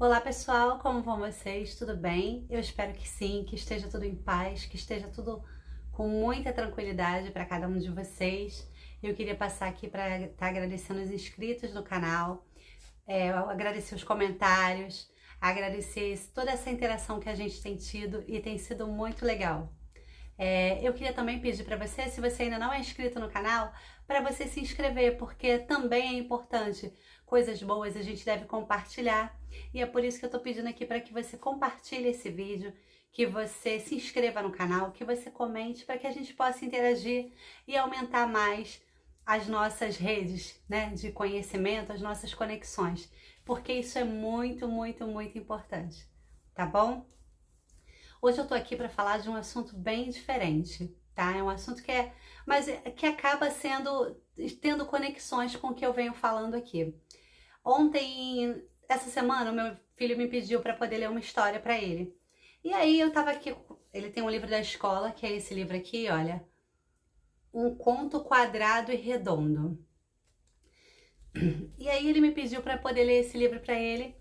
Olá pessoal, como vão vocês? Tudo bem? Eu espero que sim, que esteja tudo em paz, que esteja tudo com muita tranquilidade para cada um de vocês. Eu queria passar aqui para estar agradecendo os inscritos do canal, agradecer os comentários, agradecer toda essa interação que a gente tem tido e tem sido muito legal. Eu queria também pedir para você, se você ainda não é inscrito no canal, para você se inscrever, porque também é importante. Coisas boas a gente deve compartilhar. E é por isso que eu tô pedindo aqui para que você compartilhe esse vídeo, que você se inscreva no canal, que você comente para que a gente possa interagir e aumentar mais as nossas redes, né, de conhecimento, as nossas conexões, porque isso é muito, muito, muito importante, tá bom? Hoje eu tô aqui para falar de um assunto bem diferente, tá? É um assunto que acaba tendo conexões com o que eu venho falando aqui. Essa semana, o meu filho me pediu para poder ler uma história para ele. E aí eu tava aqui, ele tem um livro da escola, que é esse livro aqui, olha, Um Conto Quadrado e Redondo. E aí ele me pediu para poder ler esse livro para ele,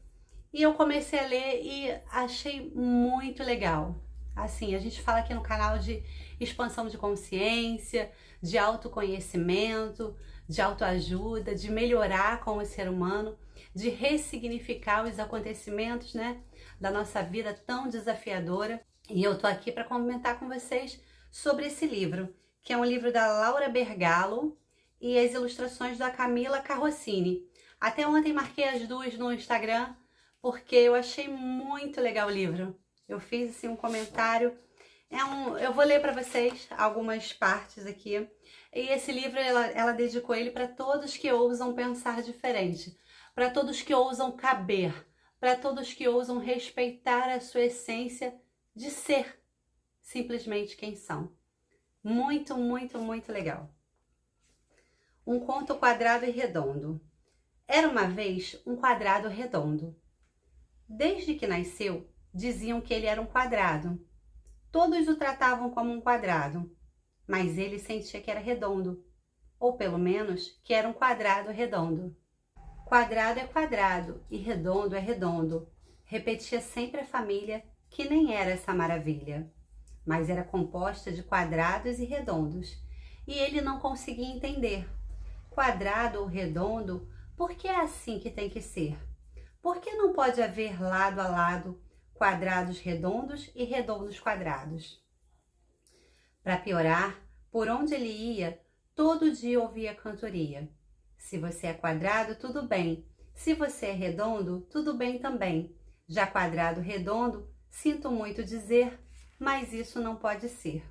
e eu comecei a ler e achei muito legal. Assim, a gente fala aqui no canal de expansão de consciência, de autoconhecimento, de autoajuda, de melhorar como ser humano, de ressignificar os acontecimentos, né, da nossa vida tão desafiadora. E eu tô aqui para comentar com vocês sobre esse livro, que é um livro da Laura Bergalo e as ilustrações da Camila Carrossini. Até ontem marquei as duas no Instagram, porque eu achei muito legal o livro. Eu fiz assim um comentário. Eu vou ler para vocês algumas partes aqui. E esse livro ela dedicou ele para todos que ousam pensar diferente, para todos que ousam caber, para todos que ousam respeitar a sua essência de ser simplesmente quem são. Muito, muito, muito legal. Um conto quadrado e redondo. Era uma vez um quadrado redondo. Desde que nasceu, diziam que ele era um quadrado. Todos o tratavam como um quadrado, mas ele sentia que era redondo, ou pelo menos que era um quadrado redondo. Quadrado é quadrado e redondo é redondo, repetia sempre a família, que nem era essa maravilha, mas era composta de quadrados e redondos, e ele não conseguia entender. Quadrado ou redondo, por que é assim que tem que ser? Por que não pode haver lado a lado quadrados redondos e redondos quadrados? Para piorar, por onde ele ia, todo dia ouvia cantoria. Se você é quadrado, tudo bem. Se você é redondo, tudo bem também. Já quadrado redondo, sinto muito dizer, mas isso não pode ser.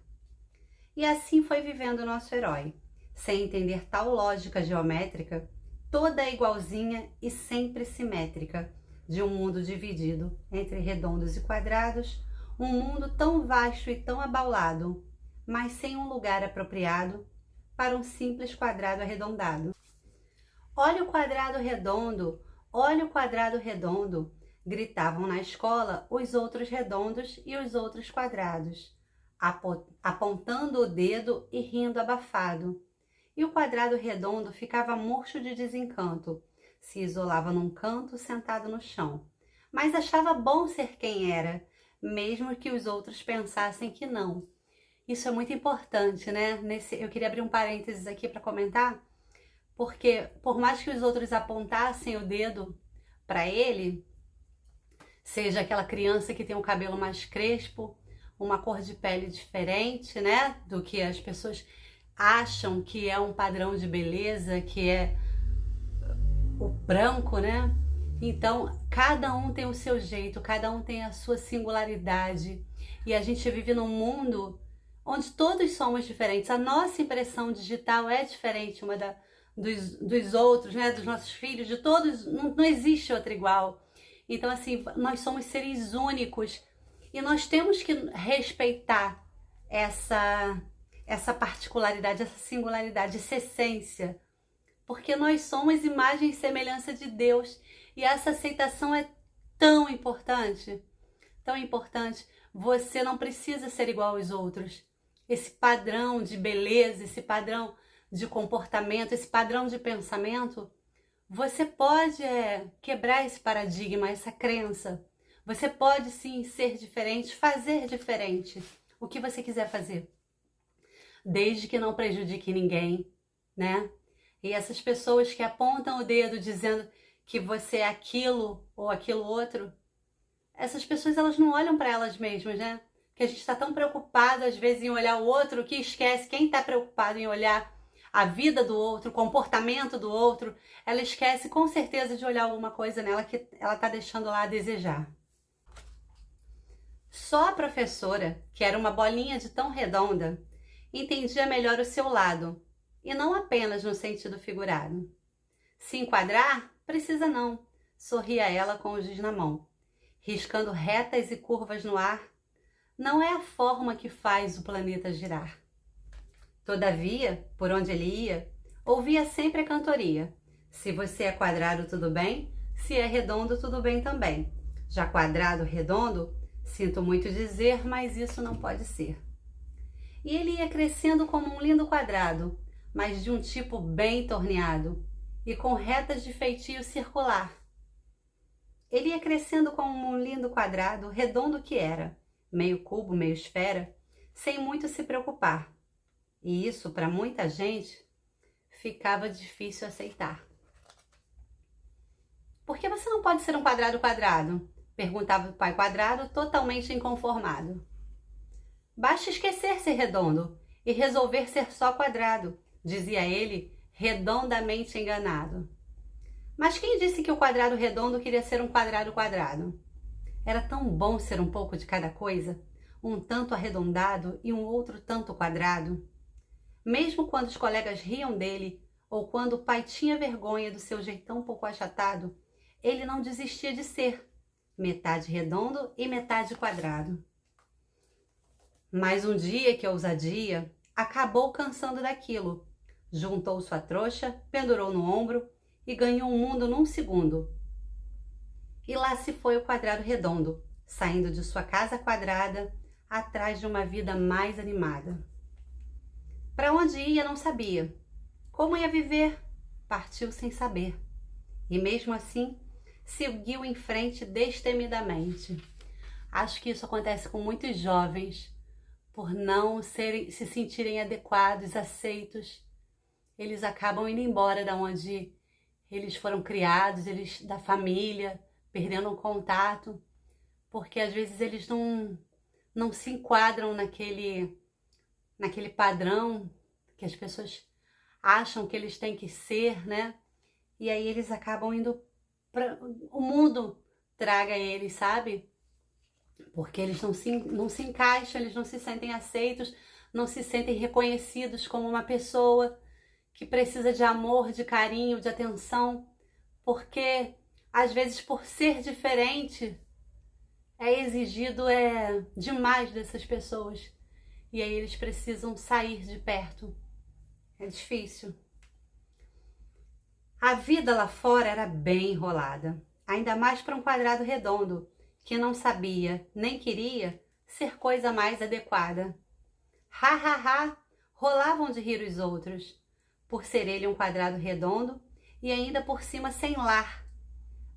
E assim foi vivendo o nosso herói, sem entender tal lógica geométrica, toda igualzinha e sempre simétrica, de um mundo dividido entre redondos e quadrados, um mundo tão vasto e tão abaulado, mas sem um lugar apropriado para um simples quadrado arredondado. Olha o quadrado redondo, olha o quadrado redondo, gritavam na escola os outros redondos e os outros quadrados, apontando o dedo e rindo abafado. E o quadrado redondo ficava murcho de desencanto, se isolava num canto sentado no chão, mas achava bom ser quem era, mesmo que os outros pensassem que não. Isso é muito importante, né? Eu queria abrir um parênteses aqui para comentar, porque por mais que os outros apontassem o dedo para ele, seja aquela criança que tem um cabelo mais crespo, uma cor de pele diferente, né, do que as pessoas acham que é um padrão de beleza, que é o branco, né? Então, cada um tem o seu jeito, cada um tem a sua singularidade. E a gente vive num mundo onde todos somos diferentes. A nossa impressão digital é diferente dos outros, né? Dos nossos filhos, de todos. Não existe outra igual. Então, assim, nós somos seres únicos e nós temos que respeitar essa particularidade, essa singularidade, essa essência, porque nós somos imagem e semelhança de Deus, e essa aceitação é tão importante, tão importante. Você não precisa ser igual aos outros. Esse padrão de beleza, esse padrão de comportamento, esse padrão de pensamento, Você pode quebrar esse paradigma, essa crença. Você pode sim ser diferente, fazer diferente. O que você quiser fazer. Desde que não prejudique ninguém, né? E essas pessoas que apontam o dedo dizendo que você é aquilo ou aquilo outro, essas pessoas elas não olham para elas mesmas, né? Que a gente está tão preocupado às vezes em olhar o outro que esquece quem está preocupado em olhar a vida do outro, o comportamento do outro, ela esquece com certeza de olhar alguma coisa nela que ela está deixando lá a desejar. Só a professora, que era uma bolinha de tão redonda, entendia melhor o seu lado, e não apenas no sentido figurado. Se enquadrar, precisa não, sorria ela com o giz na mão, riscando retas e curvas no ar. Não é a forma que faz o planeta girar. Todavia, por onde ele ia, ouvia sempre a cantoria. Se você é quadrado, tudo bem. Se é redondo, tudo bem também. Já quadrado, redondo, sinto muito dizer, mas isso não pode ser. E ele ia crescendo como um lindo quadrado, mas de um tipo bem torneado e com retas de feitio circular. Ele ia crescendo como um lindo quadrado, redondo que era, meio cubo, meio esfera, sem muito se preocupar. E isso, para muita gente, ficava difícil aceitar. Por que você não pode ser um quadrado quadrado? Perguntava o pai quadrado, totalmente inconformado. Basta esquecer ser redondo e resolver ser só quadrado, dizia ele, redondamente enganado. Mas quem disse que o quadrado redondo queria ser um quadrado quadrado? Era tão bom ser um pouco de cada coisa, um tanto arredondado e um outro tanto quadrado. Mesmo quando os colegas riam dele, ou quando o pai tinha vergonha do seu jeitão pouco achatado, ele não desistia de ser, metade redondo e metade quadrado. Mas um dia, que ousadia, acabou cansando daquilo. Juntou sua trouxa, pendurou no ombro e ganhou o mundo num segundo. E lá se foi o quadrado redondo, saindo de sua casa quadrada, atrás de uma vida mais animada. Para onde ia não sabia. Como ia viver? Partiu sem saber. E mesmo assim, seguiu em frente destemidamente. Acho que isso acontece com muitos jovens, por não se sentirem adequados, aceitos. Eles acabam indo embora da onde eles foram criados, da família, perdendo o contato, porque às vezes eles não se enquadram naquele padrão que as pessoas acham que eles têm que ser, né? E aí eles acabam indo para o mundo traga eles, sabe? Porque eles não se encaixam, eles não se sentem aceitos, não se sentem reconhecidos como uma pessoa que precisa de amor, de carinho, de atenção, porque às vezes por ser diferente é exigido demais dessas pessoas. E aí eles precisam sair de perto. É difícil. A vida lá fora era bem enrolada, ainda mais para um quadrado redondo, que não sabia, nem queria, ser coisa mais adequada. Ha, ha, ha, rolavam de rir os outros, por ser ele um quadrado redondo e ainda por cima sem lar.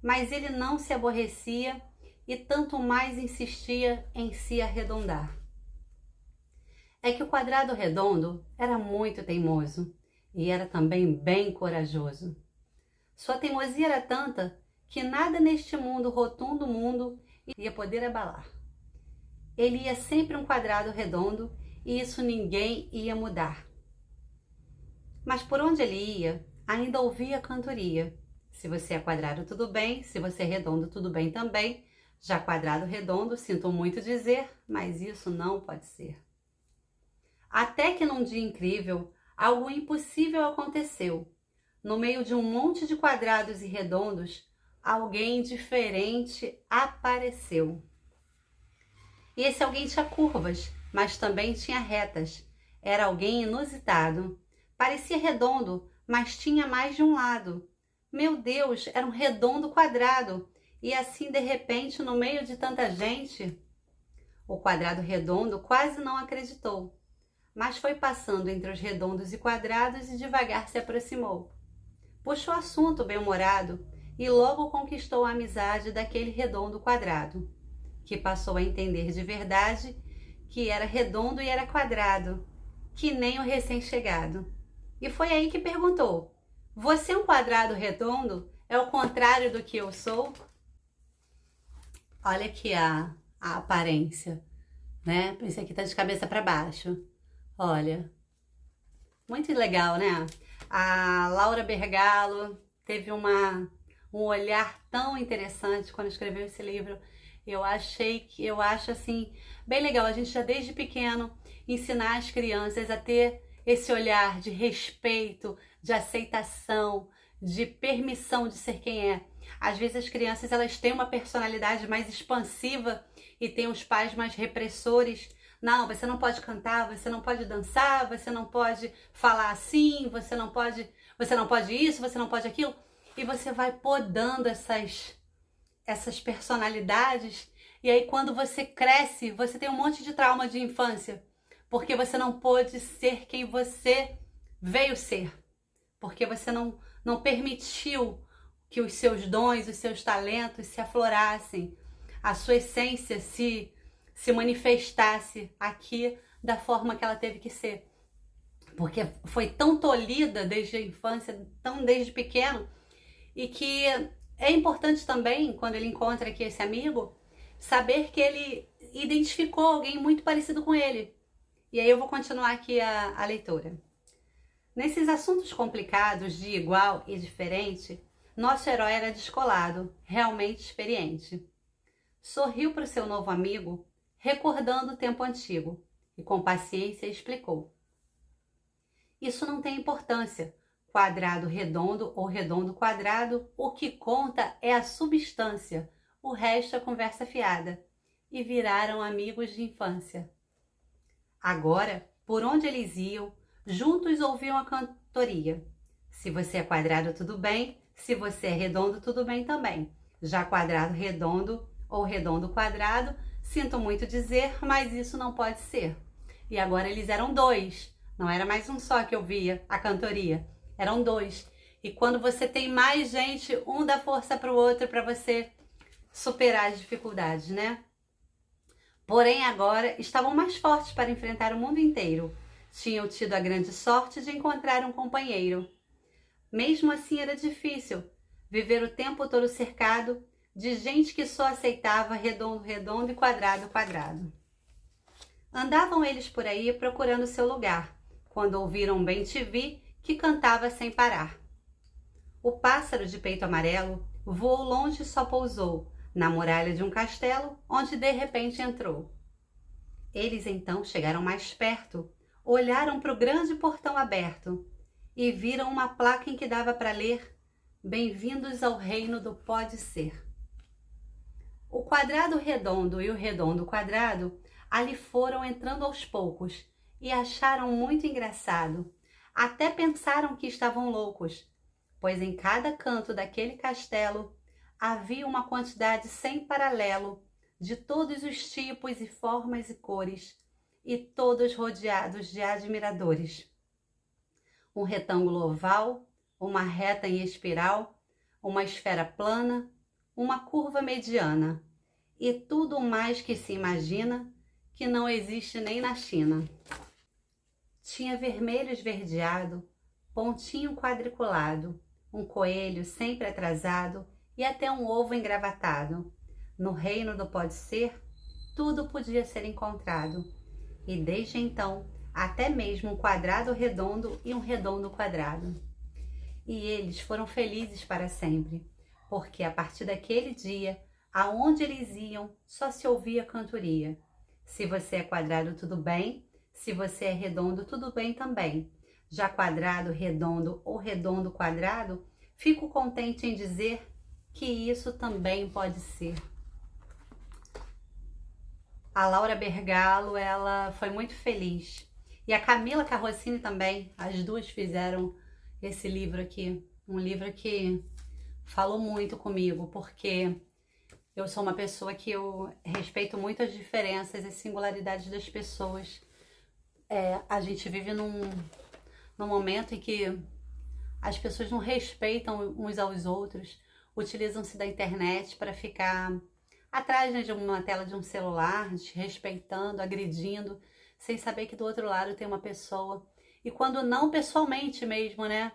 Mas ele não se aborrecia e tanto mais insistia em se arredondar. É que o quadrado redondo era muito teimoso e era também bem corajoso. Sua teimosia era tanta que nada neste mundo, rotundo mundo, ia poder abalar. Ele ia sempre um quadrado redondo e isso ninguém ia mudar. Mas por onde ele ia, ainda ouvia a cantoria. Se você é quadrado, tudo bem. Se você é redondo, tudo bem também. Já quadrado, redondo, sinto muito dizer, mas isso não pode ser. Até que num dia incrível, algo impossível aconteceu. No meio de um monte de quadrados e redondos, alguém diferente apareceu. E esse alguém tinha curvas, mas também tinha retas. Era alguém inusitado. Parecia redondo, mas tinha mais de um lado. Meu Deus, era um redondo quadrado. E assim, de repente, no meio de tanta gente, o quadrado redondo quase não acreditou, mas foi passando entre os redondos e quadrados e devagar se aproximou. puxou assunto bem-humorado e logo conquistou a amizade daquele redondo quadrado, que passou a entender de verdade que era redondo e era quadrado, que nem o recém-chegado. E foi aí que perguntou: você é um quadrado redondo? É o contrário do que eu sou? Olha aqui a aparência, né? Esse aqui tá de cabeça para baixo. Olha, muito legal, né? A Laura Bergalo teve um olhar tão interessante quando escreveu esse livro. Eu acho assim, bem legal. A gente já desde pequeno ensinar as crianças a ter esse olhar de respeito, de aceitação, de permissão de ser quem é. Às vezes as crianças elas têm uma personalidade mais expansiva e têm os pais mais repressores. Não, você não pode cantar, você não pode dançar, você não pode falar assim, você não pode isso, você não pode aquilo. E você vai podando essas personalidades, e aí quando você cresce, você tem um monte de trauma de infância, porque você não pôde ser quem você veio ser, porque você não permitiu que os seus dons, os seus talentos se aflorassem, a sua essência se manifestasse aqui da forma que ela teve que ser. Porque foi tão tolhida desde a infância, tão desde pequeno, e que é importante também, quando ele encontra aqui esse amigo, saber que ele identificou alguém muito parecido com ele. E aí eu vou continuar aqui a leitura. Nesses assuntos complicados de igual e diferente, nosso herói era descolado, realmente experiente. Sorriu para o seu novo amigo, recordando o tempo antigo, e com paciência explicou: isso não tem importância, quadrado redondo ou redondo quadrado, o que conta é a substância, o resto é conversa fiada. E viraram amigos de infância. Agora, por onde eles iam, juntos ouviam a cantoria. Se você é quadrado, tudo bem. Se você é redondo, tudo bem também. Já quadrado, redondo ou redondo, quadrado, sinto muito dizer, mas isso não pode ser. E agora eles eram dois. Não era mais um só que ouvia a cantoria. Eram dois. E quando você tem mais gente, um dá força para o outro para você superar as dificuldades, né? Porém, agora estavam mais fortes para enfrentar o mundo inteiro. Tinham tido a grande sorte de encontrar um companheiro. Mesmo assim, era difícil viver o tempo todo cercado de gente que só aceitava redondo, redondo e quadrado, quadrado. Andavam eles por aí procurando seu lugar, quando ouviram Bem Te Vi, que cantava sem parar. O pássaro de peito amarelo voou longe e só pousou na muralha de um castelo, onde de repente entrou. Eles então chegaram mais perto, olharam para o grande portão aberto e viram uma placa em que dava para ler: Bem-vindos ao reino do pode ser. O quadrado redondo e o redondo quadrado ali foram entrando aos poucos e acharam muito engraçado. Até pensaram que estavam loucos, pois em cada canto daquele castelo havia uma quantidade sem paralelo de todos os tipos e formas e cores, e todos rodeados de admiradores. Um retângulo oval, uma reta em espiral, uma esfera plana, uma curva mediana, e tudo mais que se imagina que não existe nem na China. Tinha vermelho esverdeado, pontinho quadriculado, um coelho sempre atrasado e até um ovo engravatado. No reino do pode ser, tudo podia ser encontrado. E desde então, até mesmo um quadrado redondo e um redondo quadrado. E eles foram felizes para sempre, porque a partir daquele dia, aonde eles iam, só se ouvia cantoria. Se você é quadrado, tudo bem. Se você é redondo, tudo bem também. Já quadrado, redondo ou redondo, quadrado, fico contente em dizer que isso também pode ser. A Laura Bergalo, ela foi muito feliz. E a Camila Carrossini também, as duas fizeram esse livro aqui. Um livro que falou muito comigo, porque eu sou uma pessoa que eu respeito muito as diferenças e singularidades das pessoas. A gente vive num momento em que as pessoas não respeitam uns aos outros, utilizam-se da internet para ficar atrás, né, de uma tela de um celular, desrespeitando, agredindo, sem saber que do outro lado tem uma pessoa. E quando não pessoalmente mesmo, né?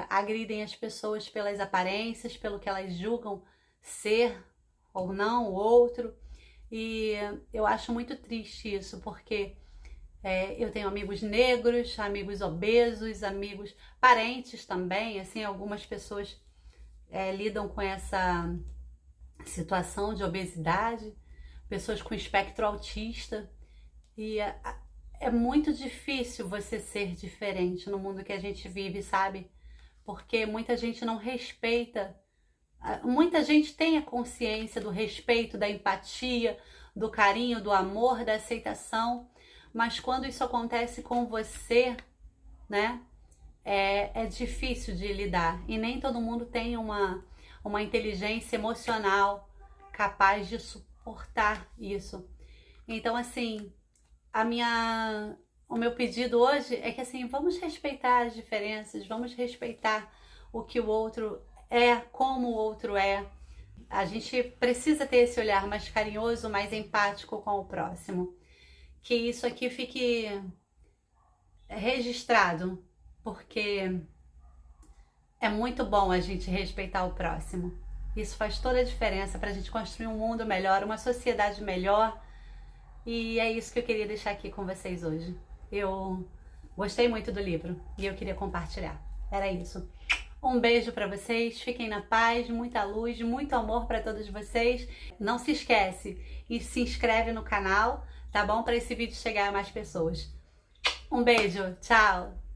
Agridem as pessoas pelas aparências, pelo que elas julgam ser ou não o outro. E eu acho muito triste isso, porque eu tenho amigos negros, amigos obesos, amigos, parentes também, assim, algumas pessoas lidam com essa situação de obesidade, pessoas com espectro autista, e é muito difícil você ser diferente no mundo que a gente vive, sabe? Porque muita gente não respeita, muita gente tem a consciência do respeito, da empatia, do carinho, do amor, da aceitação, mas quando isso acontece com você, né, é difícil de lidar, e nem todo mundo tem uma inteligência emocional capaz de suportar isso. Então, assim, o meu pedido hoje é que, assim, vamos respeitar as diferenças, vamos respeitar o que o outro é, como o outro é. A gente precisa ter esse olhar mais carinhoso, mais empático com o próximo. Que isso aqui fique registrado, porque é muito bom a gente respeitar o próximo. Isso faz toda a diferença para a gente construir um mundo melhor, uma sociedade melhor. E é isso que eu queria deixar aqui com vocês hoje. Eu gostei muito do livro e eu queria compartilhar. Era isso. Um beijo para vocês, fiquem na paz, muita luz, muito amor para todos vocês. Não se esquece e se inscreve no canal, tá bom? Para esse vídeo chegar a mais pessoas. Um beijo, tchau!